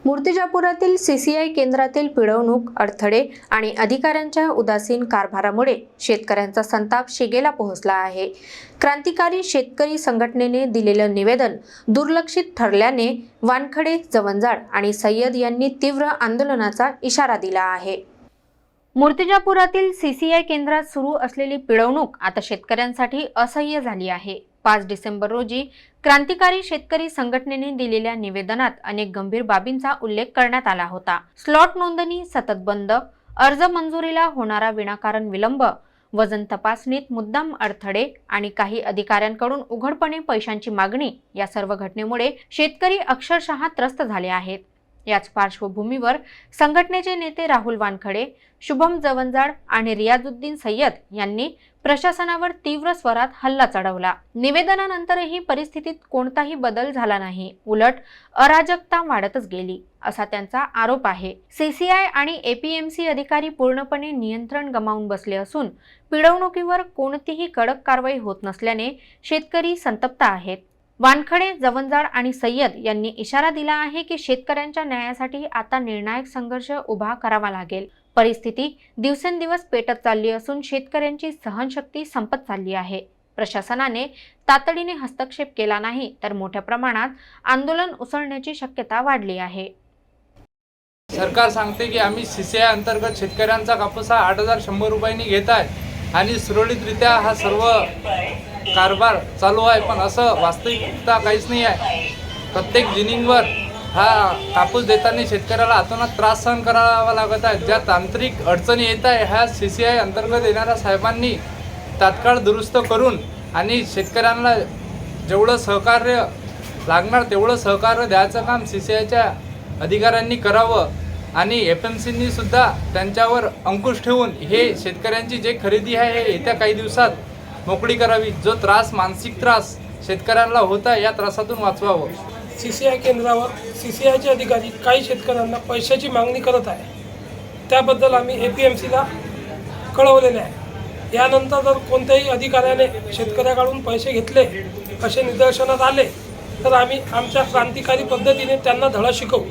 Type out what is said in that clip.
मूर्तिजापुरातील CCI केंद्रातील पिळवणूक, अडथळे आणि अधिकाऱ्यांच्या उदासीन कारभारामुळे शेतकऱ्यांचा संताप शिगेला पोहोचला आहे। क्रांतिकारी शेतकरी संघटनेने दिलेलं निवेदन दुर्लक्षित ठरल्याने वानखडे, जवंजाळ आणि सय्यद यांनी तीव्र आंदोलनाचा इशारा दिला आहे। मूर्तिजापुरातील सीसीआय केंद्रात सुरू असलेली पिळवणूक आता शेतकऱ्यांसाठी असह्य झाली आहे। 5 डिसेंबर रोजी क्रांतिकारी शेतकरी संघटनेने दिलेल्या निवेदनात अनेक गंभीर बाबींचा उल्लेख करण्यात आला होता। स्लॉट नोंदणी सतत बंद, अर्ज मंजुरीला होणारा विनाकारण विलंब, वजन तपासणीत मुद्दाम अडथळे आणि काही अधिकाऱ्यांकडून उघडपणे पैशांची मागणी या सर्व घटनेमुळे शेतकरी अक्षरशः त्रस्त झाले आहेत। याच पार्श्वभूमीवर संघटनेचे नेते राहुल वानखडे, शुभम जवंजाळ आणि रियाजुद्दीन सय्यद यांनी प्रशासनावर तीव्र स्वरात हल्ला चढवला। निवेदनानंतरही परिस्थितीत कोणताही बदल झाला नाही, उलट अराजकता वाढतच गेली, असा त्यांचा आरोप आहे। सीसीआय आणि एपीएमसी अधिकारी पूर्णपणे नियंत्रण गमावून बसले असून पिळवणुकीवर कोणतीही कडक कारवाई होत नसल्याने शेतकरी संतप्त आहेत। वानखडे, जवंजाळ आणि सय्यद यांनी इशारा दिला आहे की शेतकऱ्यांच्या न्यायासाठी आता निर्णायक संघर्ष उभा करावा लागेल। परिस्थिती दिवसेंदिवस पेटत चालली असून शेतकऱ्यांची सहनशक्ती संपत चालली आहे। प्रशासनाने तातडीने हस्तक्षेप केला नाही तर मोठ्या प्रमाणात आंदोलन उसळण्याची शक्यता वाढली आहे। सरकार सांगते की आम्ही सीसीआय अंतर्गत शेतकऱ्यांचा कापूस हा 8,100 रुपयांनी घेत आहे आणि सुरळीतरित्या हा सर्व कारभार चालू आहे, पण असं वास्तविकता काहीच नाही आहे। प्रत्येक जिनिंगवर हा कापूस देताना शेतकऱ्याला अतोनात त्रास सहन करावा लागत आहे। ज्या तांत्रिक अडचणी येत आहे ह्या सीसीआय अंतर्गत येणाऱ्या साहेबांनी तात्काळ दुरुस्त करून आणि शेतकऱ्यांना जेवढं सहकार्य लागणार तेवढं सहकार्य द्यायचं काम सीसीआयच्या अधिकाऱ्यांनी करावं आणि एपीएमसींनी सुद्धा त्यांच्यावर अंकुश ठेवून हे शेतकऱ्यांची जे खरेदी आहे हे येत्या काही दिवसात मोकळी करावी। जो त्रास, मानसिक त्रास शेतकऱ्यांना होता या त्रासातून वाचवावं। सीसीआय केंद्रावर सीसीआयचे अधिकारी काही शेतकऱ्यांना पैशाची मागणी करत आहे, त्याबद्दल आम्ही एपीएमसीला कळवलेले आहे। यानंतर जर कोणत्याही अधिकाऱ्याने शेतकऱ्याकडून पैसे घेतले असे निदर्शनास आले तर आम्ही आमच्या क्रांतिकारी पद्धतीने त्यांना धडा शिकवू।